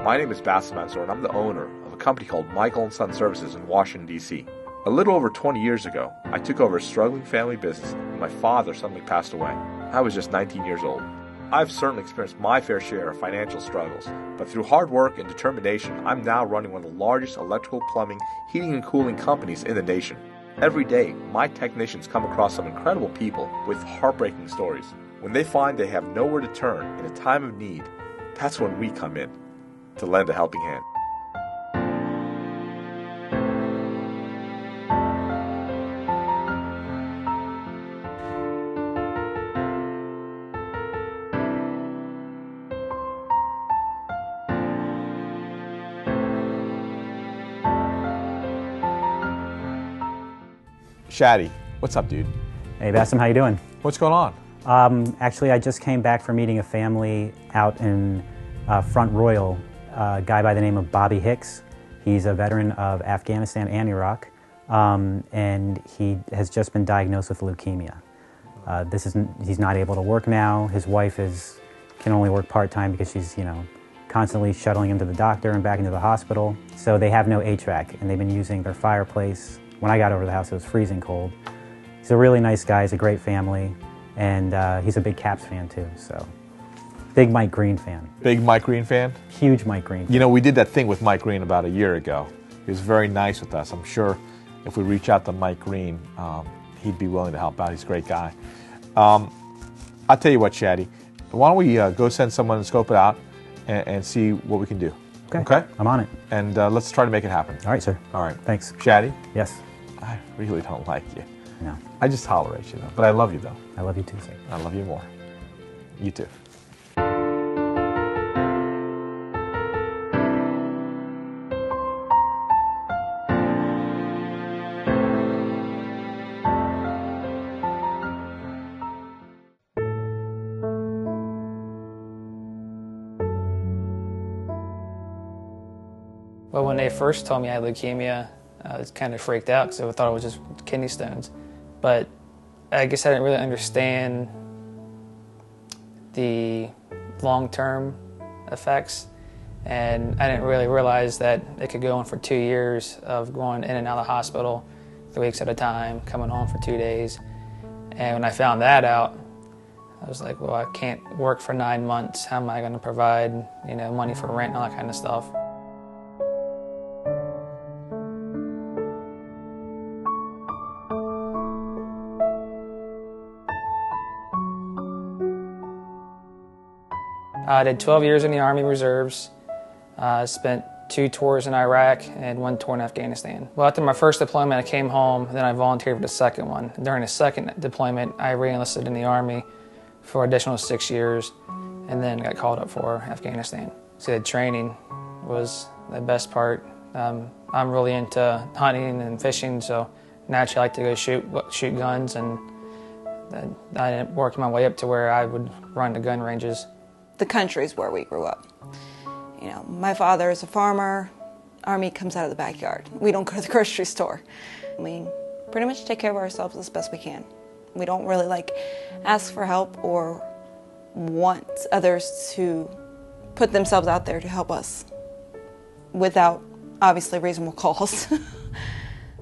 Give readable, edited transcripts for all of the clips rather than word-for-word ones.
My name is Bassem Mansour, and I'm the owner of a company called Michael & Son Services in Washington, D.C. A little over 20 years ago, I took over a struggling family business when my father suddenly passed away. I was just 19 years old. I've certainly experienced my fair share of financial struggles, but through hard work and determination, I'm now running one of the largest electrical, plumbing, heating, and cooling companies in the nation. Every day, my technicians come across some incredible people with heartbreaking stories. When they find they have nowhere to turn in a time of need, that's when we come in to lend a helping hand. Shaddy, what's up, dude? Hey, Bassem, how you doing? What's going on? Actually, I just came back from meeting a family out in Front Royal, a guy by the name of Bobby Hick. He's a veteran of Afghanistan and Iraq, and he has just been diagnosed with leukemia. He's not able to work now. His wife can only work part-time because she's, constantly shuttling him to the doctor and back into the hospital. So they have no HVAC, and they've been using their fireplace. When I got over to the house, it was freezing cold. He's a really nice guy. He's a great family, and he's a big Caps fan too. So, big Mike Green fan. Big Mike Green fan? Huge Mike Green fan. We did that thing with Mike Green about a year ago. He was very nice with us. I'm sure if we reach out to Mike Green, he'd be willing to help out. He's a great guy. I'll tell you what, Shaddy. Why don't we go send someone to scope it out and see what we can do? Okay? I'm on it. And let's try to make it happen. All right, sir. All right. Thanks. Shaddy? Yes. I really don't like you. No. I just tolerate you, though. But I love you, though. I love you too, sir. I love you more. You too. Well, when they first told me I had leukemia, I was kind of freaked out because I thought it was just kidney stones. But I guess I didn't really understand the long-term effects, and I didn't really realize that it could go on for 2 years of going in and out of the hospital 3 weeks at a time, coming home for 2 days. And when I found that out, I was like, well, I can't work for 9 months. How am I going to provide, money for rent and all that kind of stuff? I did 12 years in the Army Reserves. Spent 2 tours in Iraq and 1 tour in Afghanistan. Well, after my first deployment, I came home, then I volunteered for the second one. During the second deployment, I re-enlisted in the Army for an additional 6 years, and then got called up for Afghanistan. So the training was the best part. I'm really into hunting and fishing, so naturally I like to go shoot guns, and then I ended up working my way up to where I would run the gun ranges. The country is where we grew up. My father is a farmer. Army comes out of the backyard. We don't go to the grocery store. We pretty much take care of ourselves as best we can. We don't really ask for help or want others to put themselves out there to help us without obviously reasonable cause.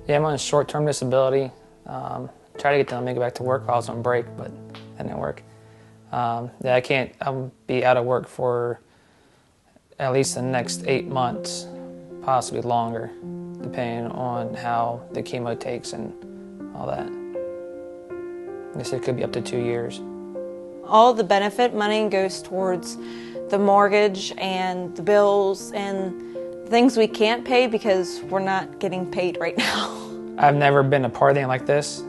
Yeah, I'm on short-term disability. Try to get them to make it back to work while I was on break, but that didn't work. I'll be out of work for at least the next 8 months, possibly longer, depending on how the chemo takes and all that. I guess it could be up to 2 years. All the benefit money goes towards the mortgage and the bills and things we can't pay because we're not getting paid right now. I've never been a part of anything like this,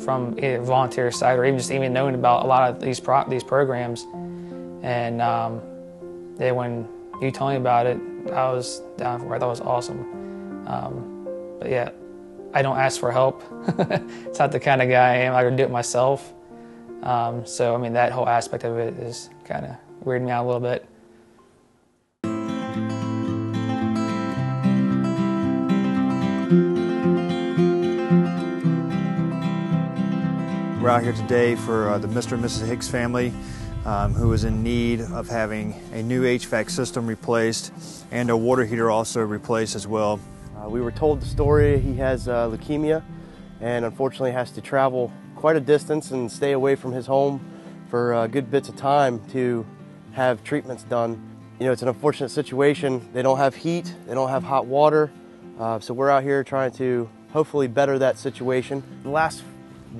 from either volunteer side or even knowing about a lot of these programs. And when you told me about it, I was down for it. I thought it was awesome. But yeah, I don't ask for help. It's not the kind of guy I am. I could do it myself. So that whole aspect of it is kind of weirding me out a little bit. We're out here today for the Mr. and Mrs. Hicks family. who was in need of having a new HVAC system replaced and a water heater also replaced as well. We were told the story. He has leukemia and unfortunately has to travel quite a distance and stay away from his home for good bits of time to have treatments done. You know, it's an unfortunate situation. They don't have heat, they don't have hot water, so we're out here trying to hopefully better that situation. The last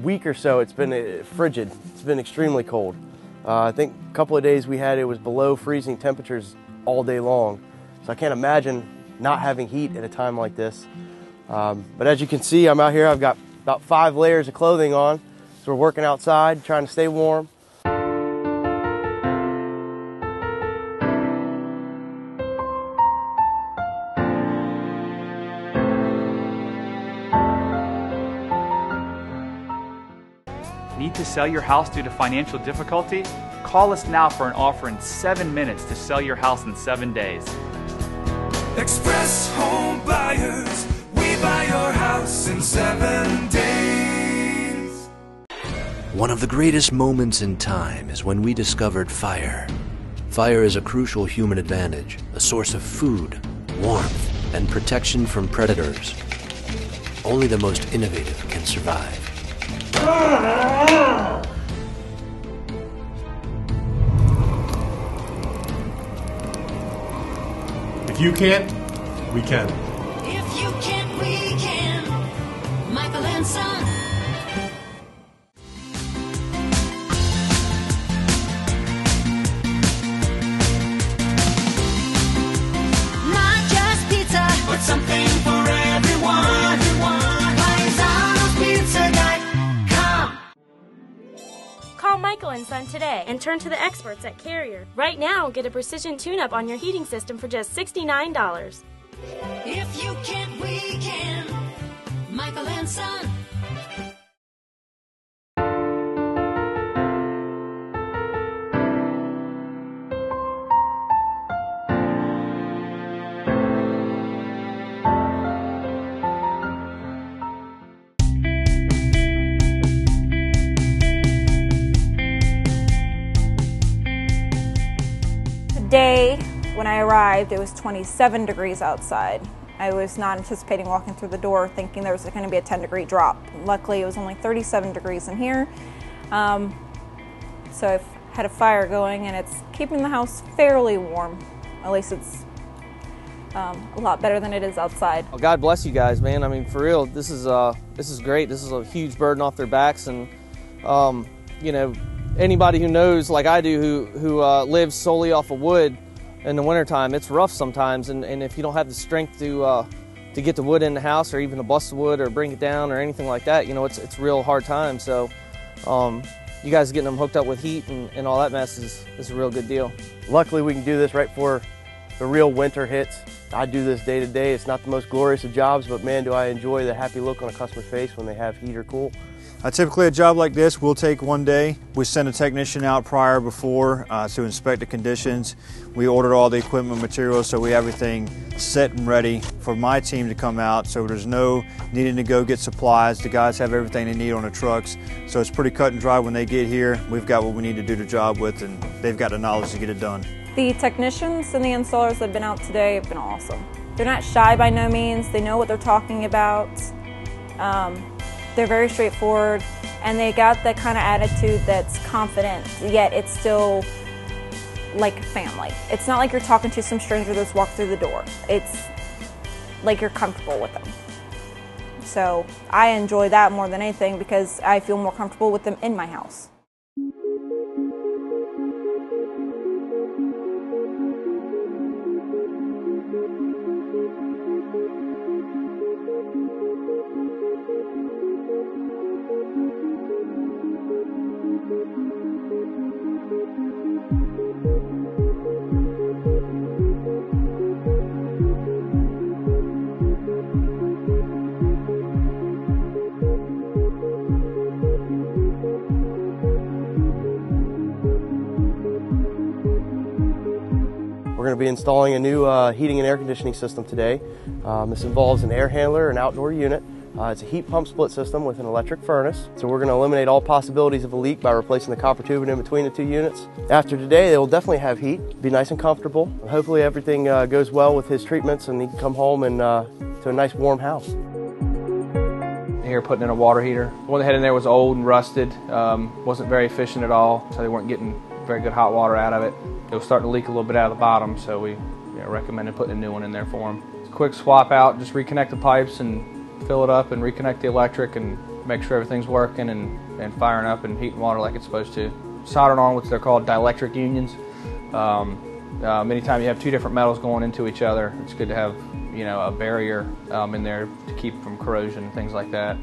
week or so it's been frigid. It's been extremely cold. I think a couple of days it was below freezing temperatures all day long. So I can't imagine not having heat at a time like this. But as you can see, I'm out here, I've got about 5 layers of clothing on. So we're working outside, trying to stay warm. Need to sell your house due to financial difficulty? Call us now for an offer in 7 minutes to sell your house in 7 days. Express Home Buyers, we buy your house in 7 days. One of the greatest moments in time is when we discovered fire. Fire is a crucial human advantage, a source of food, warmth, and protection from predators. Only the most innovative can survive. If you can't, we can. If you can't, we can. Michael and Son. Not just pizza, but something for everyone. Paisanos Pizza Night. Call Michael and Son today and turn to the experts at Carrier. Right now, get a precision tune-up on your heating system for just $69. If you can't, we can. Michael and Son. Today, when I arrived, it was 27 degrees outside. I was not anticipating walking through the door thinking there was going to be a 10-degree drop. Luckily, it was only 37 degrees in here. So I've had a fire going and it's keeping the house fairly warm. At least it's a lot better than it is outside. Well, God bless you guys, man. I mean, for real, this is great. This is a huge burden off their backs, and you know, anybody who knows, like I do, who lives solely off of wood in the wintertime, it's rough sometimes, and if you don't have the strength to get the wood in the house, or even to bust the wood or bring it down or anything like that, you know, it's a real hard time. So you guys getting them hooked up with heat and all that mess is a real good deal. Luckily, we can do this right before the real winter hits. I do this day to day. It's not the most glorious of jobs, but man, do I enjoy the happy look on a customer's face when they have heat or cool. Typically a job like this will take 1 day. We send a technician out before to inspect the conditions. We ordered all the equipment materials, so we have everything set and ready for my team to come out, so there's no needing to go get supplies. The guys have everything they need on the trucks, so it's pretty cut and dry when they get here. We've got what we need to do the job with, and they've got the knowledge to get it done. The technicians and the installers that have been out today have been awesome. They're not shy by no means. They know what they're talking about. They're very straightforward, and they got that kind of attitude that's confident, yet it's still like a family. It's not like you're talking to some stranger that's walked through the door. It's like you're comfortable with them. So I enjoy that more than anything because I feel more comfortable with them in my house. We're going to be installing a new heating and air conditioning system today. This involves an air handler, an outdoor unit, It's a heat pump split system with an electric furnace, so we're going to eliminate all possibilities of a leak by replacing the copper tubing in between the two units. After today, they will definitely have heat, be nice and comfortable. Hopefully everything goes well with his treatments and he can come home and to a nice warm house. Here putting in a water heater. The one that had in there was old and rusted, wasn't very efficient at all, so they weren't getting very good hot water out of it. It was starting to leak a little bit out of the bottom, so we recommended putting a new one in there for them. It's a quick swap out, just reconnect the pipes and fill it up and reconnect the electric and make sure everything's working and firing up and heating water like it's supposed to. Soldering on what they're called dielectric unions. Anytime you have two different metals going into each other, it's good to have a barrier in there to keep from corrosion and things like that.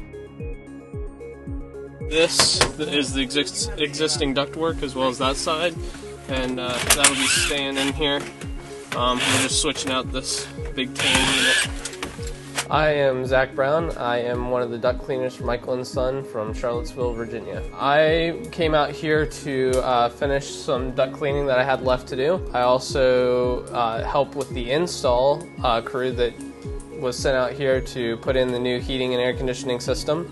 This is the existing ductwork as well as that side, and that'll be staying in here. We're just switching out this big tan unit. I am Zach Brown. I am one of the duct cleaners for Michael & Son from Charlottesville, Virginia. I came out here to finish some duct cleaning that I had left to do. I also help with the install crew that was sent out here to put in the new heating and air conditioning system.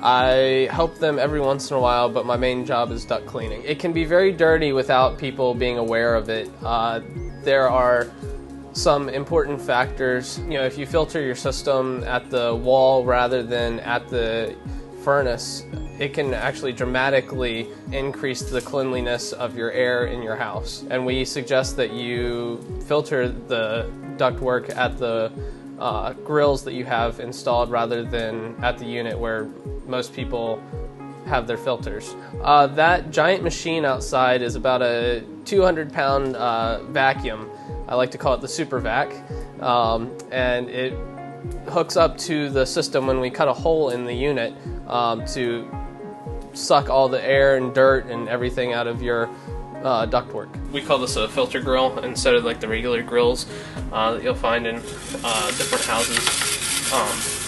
I help them every once in a while, but my main job is duct cleaning. It can be very dirty without people being aware of it. There are some important factors. If you filter your system at the wall rather than at the furnace, it can actually dramatically increase the cleanliness of your air in your house. And we suggest that you filter the ductwork at the grills that you have installed rather than at the unit where most people have their filters. That giant machine outside is about a 200-pound vacuum. I like to call it the super vac, and it hooks up to the system when we cut a hole in the unit to suck all the air and dirt and everything out of your ductwork. We call this a filter grill instead of like the regular grills that you'll find in different houses.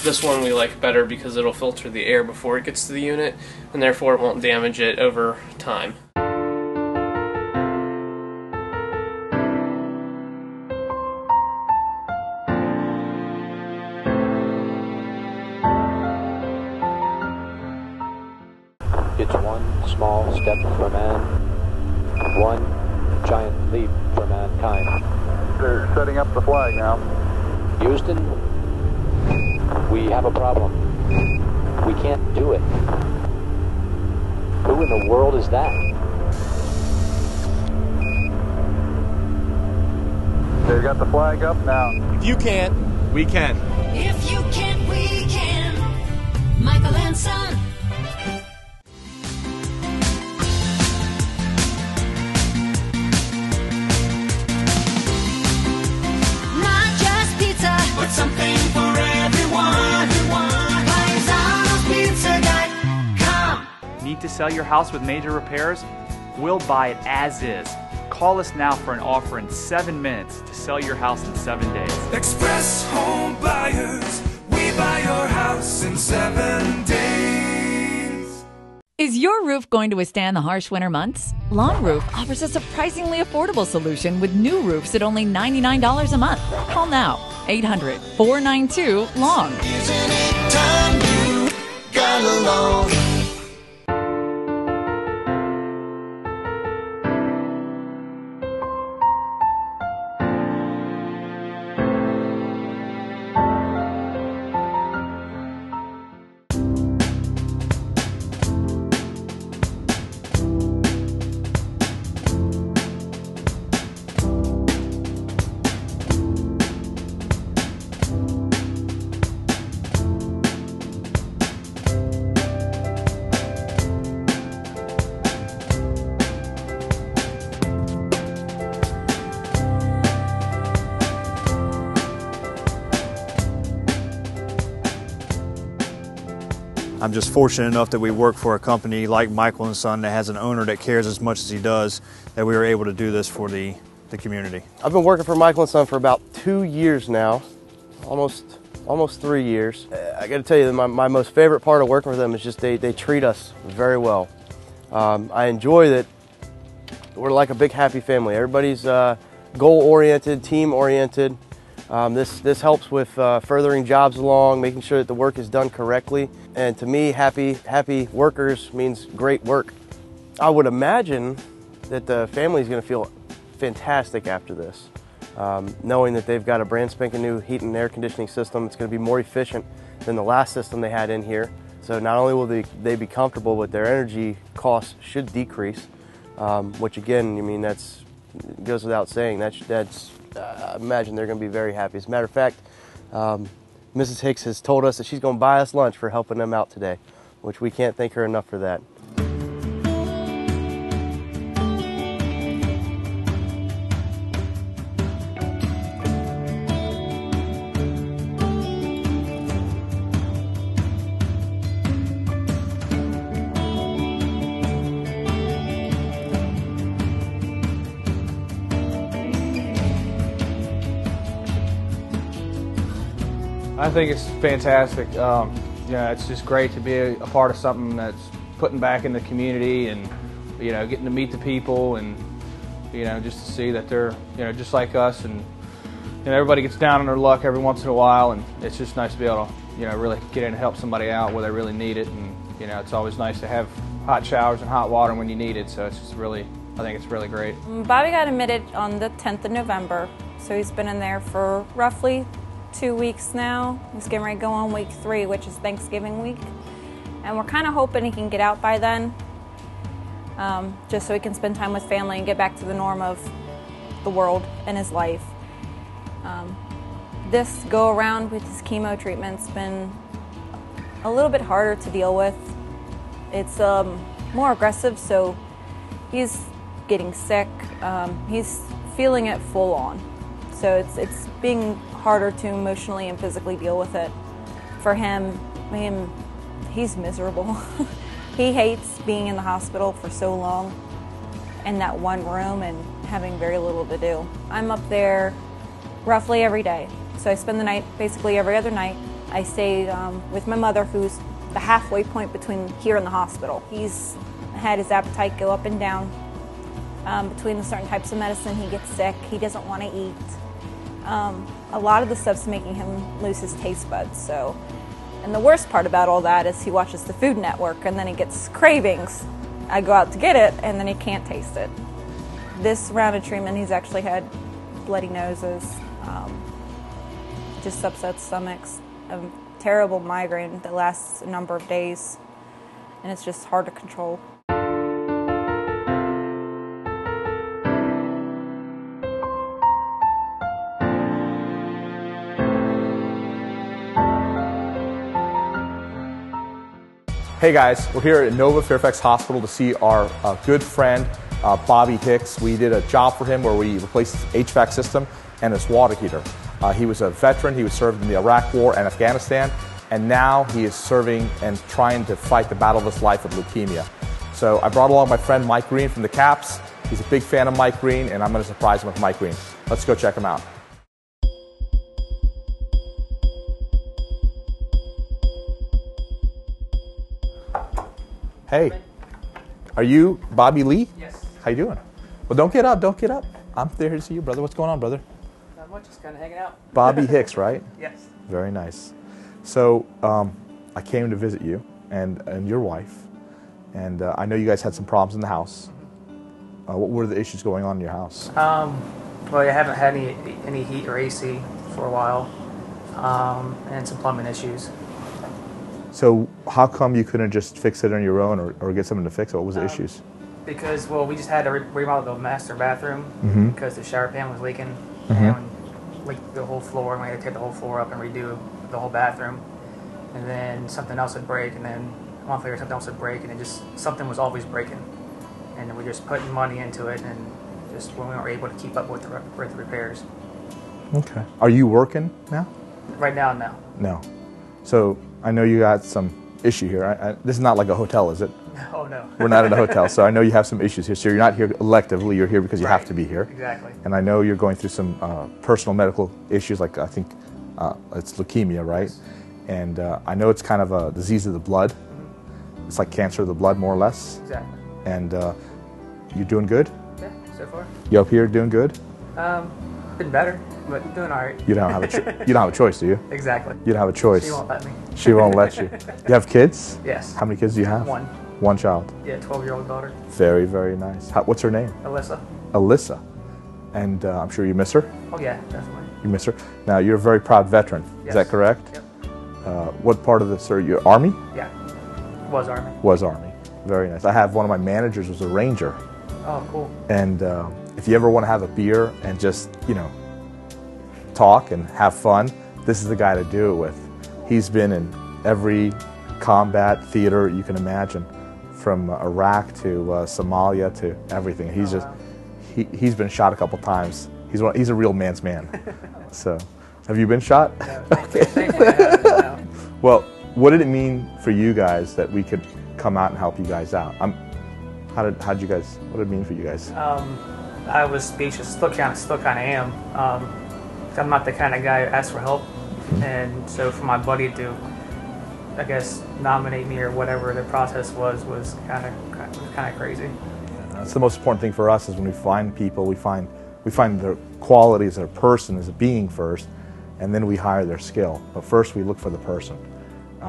This one we like better because it'll filter the air before it gets to the unit, and therefore it won't damage it over time. It's one small step for man, one giant leap for mankind. They're setting up the flag now. Houston, we have a problem. We can't do it. Who in the world is that? They've got the flag up now. If you can't, we can. If you can't, we can. Michael and Son. Not just pizza, but something for everyone. PaisanosPizza.com. Need to sell your house with major repairs? We'll buy it as is. Call us now for an offer in 7 minutes to sell your house in 7 days. Express Home Buyers, we buy your house in 7 days. Is your roof going to withstand the harsh winter months? Long Roof offers a surprisingly affordable solution with new roofs at only $99 a month. Call now, 800-492-LONG. Isn't it time you got along? I'm just fortunate enough that we work for a company like Michael & Son that has an owner that cares as much as he does, that we were able to do this for the community. I've been working for Michael & Son for about 2 years now, almost 3 years. I got to tell you that my most favorite part of working with them is just they treat us very well. I enjoy that we're like a big happy family. Everybody's goal-oriented, team-oriented. This helps with furthering jobs along, making sure that the work is done correctly. And to me, happy workers means great work. I would imagine that the family is going to feel fantastic after this, knowing that they've got a brand spanking new heat and air conditioning system. It's going to be more efficient than the last system they had in here. So not only will they be comfortable, but their energy costs should decrease, which again, I mean, that's goes without saying. I imagine they're going to be very happy. As a matter of fact, Mrs. Hicks has told us that she's going to buy us lunch for helping them out today, which we can't thank her enough for that. I think it's fantastic. Yeah, it's just great to be a part of something that's putting back in the community, and getting to meet the people, and just to see that they're just like us, and everybody gets down on their luck every once in a while, and it's just nice to be able to really get in and help somebody out where they really need it, and it's always nice to have hot showers and hot water when you need it. So it's just I think it's really great. Bobby got admitted on the 10th of November, so he's been in there for roughly 2 weeks now. He's getting ready to go on week 3, which is Thanksgiving week. And we're kind of hoping he can get out by then, just so he can spend time with family and get back to the norm of the world and his life. This go around with his chemo treatment's been a little bit harder to deal with. It's more aggressive, so he's getting sick. He's feeling it full on. So it's being harder to emotionally and physically deal with it. For him, he's miserable. He hates being in the hospital for so long in that one room and having very little to do. I'm up there roughly every day. So I spend the night basically every other night. I stay with my mother, who's the halfway point between here and the hospital. He's had his appetite go up and down. Between the certain types of medicine, he gets sick. He doesn't want to eat. A lot of the stuff's making him lose his taste buds. So, and the worst part about all that is he watches the Food Network and then he gets cravings. I go out to get it and then he can't taste it. This round of treatment, he's actually had bloody noses, just upset stomachs, a terrible migraine that lasts a number of days, and it's just hard to control. Hey guys, we're here at Nova Fairfax Hospital to see our good friend Bobby Hicks. We did a job for him where we replaced his HVAC system and his water heater. He was a veteran. He was served in the Iraq War and Afghanistan, and now he is serving and trying to fight the battle of his life with leukemia. So I brought along my friend Mike Green from the Caps. He's a big fan of Mike Green, and I'm going to surprise him with Mike Green. Let's go check him out. Hey, are you Bobby Lee? Yes. How you doing? Well, don't get up, don't get up. I'm there to see you, brother. What's going on, brother? Not much, just kind of hanging out. Bobby Hicks, right? Yes. Very nice. So I came to visit you and your wife, and I know you guys had some problems in the house. What were the issues going on in your house? Well, I haven't had any heat or AC for a while, and some plumbing issues. So how come you couldn't just fix it on your own or get someone to fix it? What was the issues? Because, well, we just had to remodel the master bathroom because the shower pan was leaking and leaked the whole floor, and we had to take the whole floor up and redo the whole bathroom. And then something else would break, and then a month later something else would break, and it just, something was always breaking. And then we just putting money into it, and just when we weren't able to keep up with the repairs. Okay. Are you working now? Right now, no. No. So I know you got some issue here. This is not like a hotel, is it? Oh, no. We're not in a hotel, so I know you have some issues here. So you're not here electively, you're here because you have to be here. Exactly. And I know you're going through some personal medical issues, like I think it's leukemia, right? Yes. And I know it's kind of a disease of the blood. It's like cancer of the blood, more or less. Exactly. And you're doing good? Yeah, so far. You up here doing good? Been better. but doing all right. You don't have a choice, do you? Exactly. You don't have a choice. She won't let me. She won't let you. You have kids? Yes. How many kids do you have? One. One child. Yeah, 12-year-old daughter. Very, very nice. What's her name? Alyssa. Alyssa. And I'm sure you miss her? Oh yeah, definitely. You miss her? Now, you're a very proud veteran. Yes. Is that correct? Yep. What part of the, sir, your Army? Yeah. Was Army. Was Army. Very nice. I have one of my managers was a Ranger. Oh, cool. And if you ever want to have a beer and just, you know, talk and have fun, this is the guy to do it with. He's been in every combat theater you can imagine, from Iraq to Somalia to everything. He's just, he's been shot a couple times. He's a real man's man. So, have you been shot? No, Okay. Well, what did it mean for you guys that we could come out and help you guys out? How'd you guys? What did it mean for you guys? I was speechless. Still kind of am. I'm not the kind of guy who asks for help, and so for my buddy to, I guess, nominate me or whatever the process was kind of crazy. That's the most important thing for us is when we find people, we find their qualities, their person as a being first, and then we hire their skill. But first we look for the person.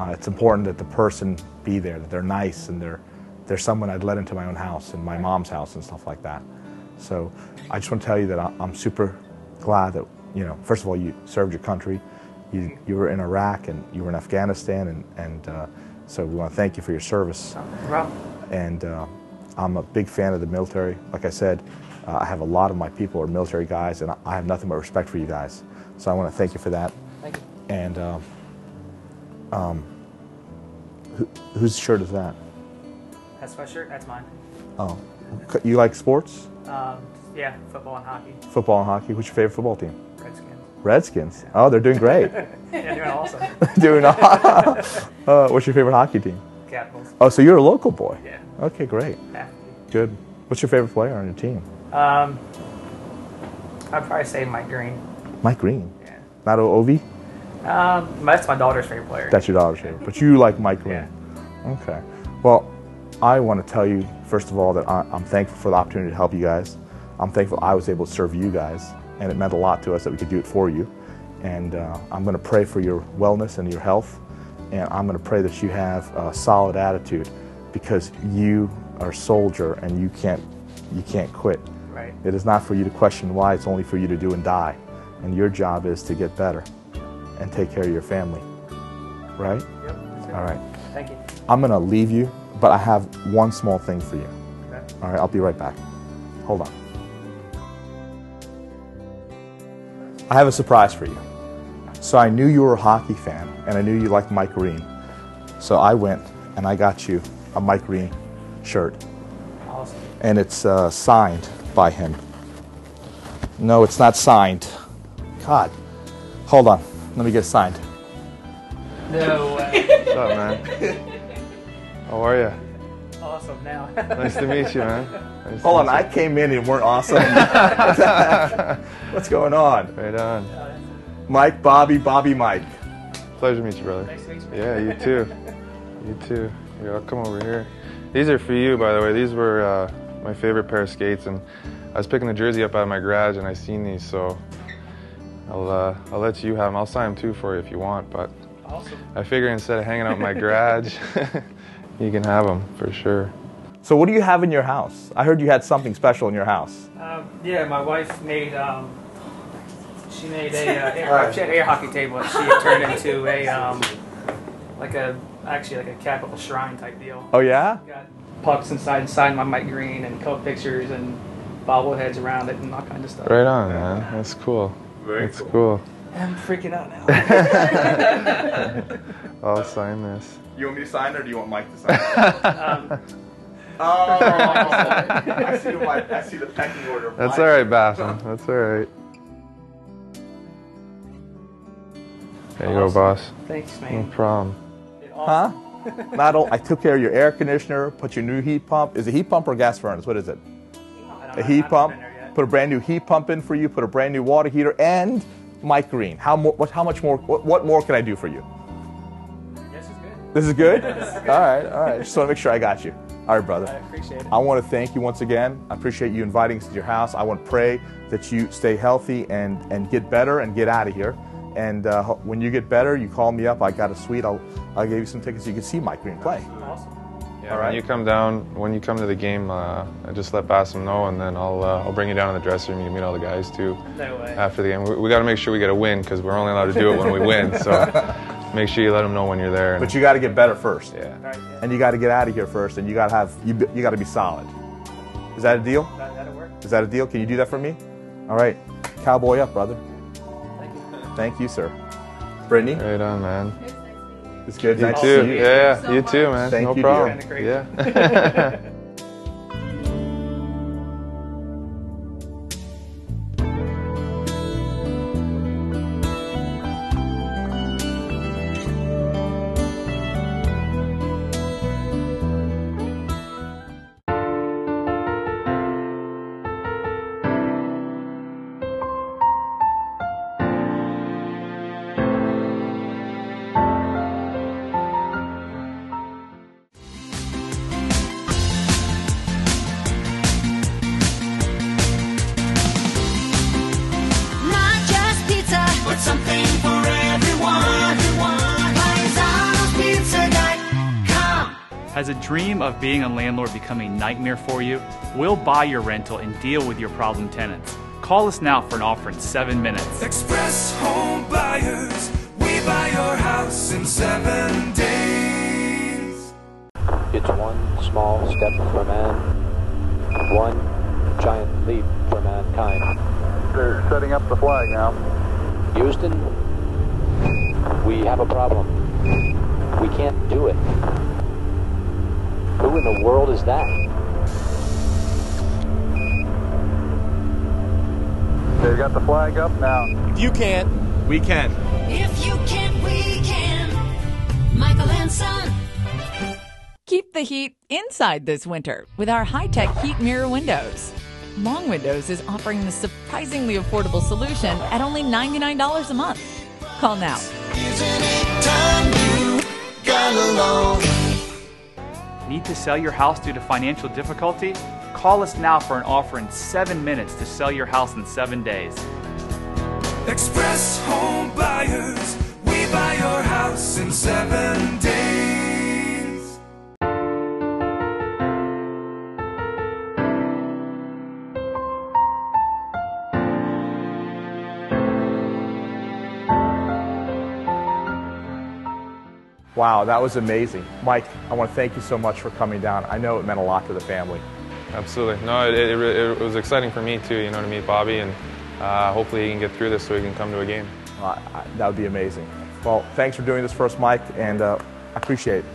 It's important that the person be there, that they're nice, and they're someone I'd let into my own house and my mom's house and stuff like that. So I just want to tell you that I'm super glad that, you know, first of all, you served your country. You were in Iraq and you were in Afghanistan, and so we want to thank you for your service. No problem. And I'm a big fan of the military. Like I said, I have a lot of my people are military guys, and I have nothing but respect for you guys. So I want to thank you for that. Thank you. And whose shirt is that? That's my shirt. That's mine. Oh, you like sports? Yeah, football and hockey. Football and hockey. What's your favorite football team? Redskins. Redskins. Oh, they're doing great. Yeah, doing awesome. Doing awesome. What's your favorite hockey team? Capitals. Oh, so you're a local boy. Yeah. Okay, great. Yeah. Good. What's your favorite player on your team? I'd probably say Mike Green. Mike Green. Yeah. Not Ovi? That's my daughter's favorite player. That's your daughter's favorite, but you like Mike Green. Yeah. Okay. Well, I want to tell you, first of all, that I'm thankful for the opportunity to help you guys. I'm thankful I was able to serve you guys, and it meant a lot to us that we could do it for you. And I'm going to pray for your wellness and your health, and I'm going to pray that you have a solid attitude, because you are a soldier and you can't quit. Right. It is not for you to question why, it's only for you to do and die. And your job is to get better and take care of your family. Right? Yep. All right. Thank you. I'm going to leave you, but I have one small thing for you. Okay. All right, I'll be right back. Hold on. I have a surprise for you. So I knew you were a hockey fan, and I knew you liked Mike Green. So I went and I got you a Mike Green shirt. Awesome. And it's signed by him. No, it's not signed. God. Hold on. Let me get it signed. No way. What's up, man? How are you? Awesome now. Nice to meet you, man. Nice Hold on, to meet I came in and weren't awesome. What's going on? you. Right on. Mike, Bobby, Mike. Pleasure to meet you, brother. Nice to meet you. Yeah, you too. You too. Here, I'll come over here. These are for you, by the way. These were my favorite pair of skates, and I was picking the jersey up out of my garage, and I seen these, so I'll let you have them. I'll sign them too for you if you want, but Awesome. I figure instead of hanging out in my garage, you can have them for sure. So what do you have in your house? I heard you had something special in your house. Yeah, my wife made she made an air hockey table that she turned into a like a capital shrine type deal. Oh yeah? Got pucks inside and signed by Mike Green and color pictures and bobbleheads around it and all kinds of stuff. Right on, man. That's cool. That's cool. I'm freaking out now. I'll sign this. You want me to sign it, or do you want Mike to sign it? I see the pecking order. That's all right, Bassam. That's all right. There you go, boss. Thanks, No man. problem. Huh? I took care of your air conditioner, put your new heat pump. Is it a heat pump or a gas furnace? What is it? A heat pump. Put a brand new heat pump in for you, put a brand new water heater, and Mike Green. How much more, what more can I do for you? This is good. This is good? All right. Just want to make sure I got you. All right, brother. I appreciate it. I want to thank you once again. I appreciate you inviting us to your house. I want to pray that you stay healthy and get better and get out of here. And when you get better, you call me up. I got a suite. I'll give you some tickets so you can see Mike Green play. Awesome. Yeah, All when right. you come down, when you come to the game, I just let Bassam know, and then I'll bring you down in the dressing room. You can meet all the guys too. No way. After the game, we got to make sure we get a win because we're only allowed to do it when we win. So make sure you let them know when you're there. But you got to get better first. Yeah. Right, yeah. And you got to get out of here first, and you got to be solid. Is that a deal? That'll work. Is that a deal? Can you do that for me? All right, cowboy up, brother. Thank you. Thank you, sir. Brittany. Right on, man. It's good. You Nice too. to see you. Yeah, you too, man. Thank no you, problem. dear. Kinda Yeah. Not just pizza, but something for everyone. PaisanosPizza.com. Has a dream of being a landlord become a nightmare for you? We'll buy your rental and deal with your problem tenants. Call us now for an offer in 7 minutes. Express Home Buyers, we buy your house in 7 days. It's one small step for man, one giant leap for mankind. They're setting up the flag now. Houston, we have a problem. We can't do it. Who in the world is that? They've got the flag up now. If you can't, we can. If you can't, we can. Michael and Son. Keep the heat inside this winter with our high-tech heat mirror windows. Long Windows is offering the surprisingly affordable solution at only $99 a month. Call now. Need to sell your house due to financial difficulty? Call us now for an offer in 7 minutes to sell your house in 7 days. Express Home Buyers, we buy your house in 7 days. Wow, that was amazing. Mike, I want to thank you so much for coming down. I know it meant a lot to the family. Absolutely. No, it was exciting for me too, to meet Bobby, and hopefully he can get through this so he can come to a game. That would be amazing. Well, thanks for doing this for us, Mike, and I appreciate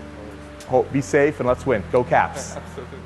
it. Be safe and let's win. Go Caps. Absolutely.